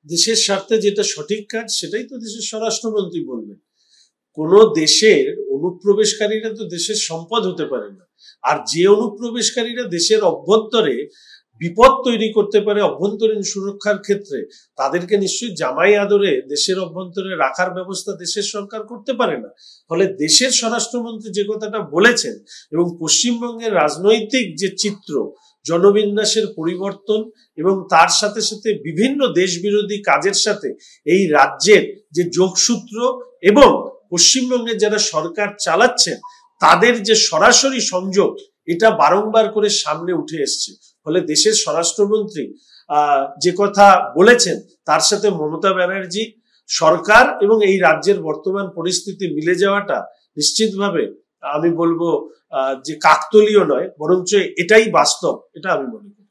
দেশের স্বার্থে যেটা সঠিক কাজ সেটাই তো দেশের স্বরাষ্ট্রমন্ত্রী বলবেন। কোন দেশের অনুপ্রবেশকারীরা তো দেশের সম্পদ হতে পারে না। আর যে অনুপ্রবেশকারীরা দেশের অভ্যন্তরে বিপদ তৈরি করতে পারে অভ্যন্তরীণ সুরক্ষার ক্ষেত্রে, তাদেরকে নিশ্চয়ই জামাই আদরে দেশের অভ্যন্তরে রাখার ব্যবস্থা দেশের সরকার করতে পারে না। ফলে দেশের স্বরাষ্ট্রমন্ত্রী যে কথাটা বলেছেন এবং পশ্চিমবঙ্গের রাজনৈতিক যে চিত্র, জনবিন্যাসের পরিবর্তন এবং তার সাথে সাথে বিভিন্ন দেশবিরোধী কাজের সাথে এই রাজ্যের যে যোগসূত্র এবং পশ্চিমবঙ্গের যারা সরকার চালাচ্ছেন তাদের যে সরাসরি সংযোগ, এটা বারংবার করে সামনে উঠে এসছে। ফলে দেশের স্বরাষ্ট্রমন্ত্রী যে কথা বলেছেন তার সাথে মমতা ব্যানার্জি সরকার এবং এই রাজ্যের বর্তমান পরিস্থিতি মিলে যাওয়াটা নিশ্চিতভাবে আমি বলবো যে কাকতলীয় নয়, বরঞ্চ এটাই বাস্তব, এটা আমি মনে করি।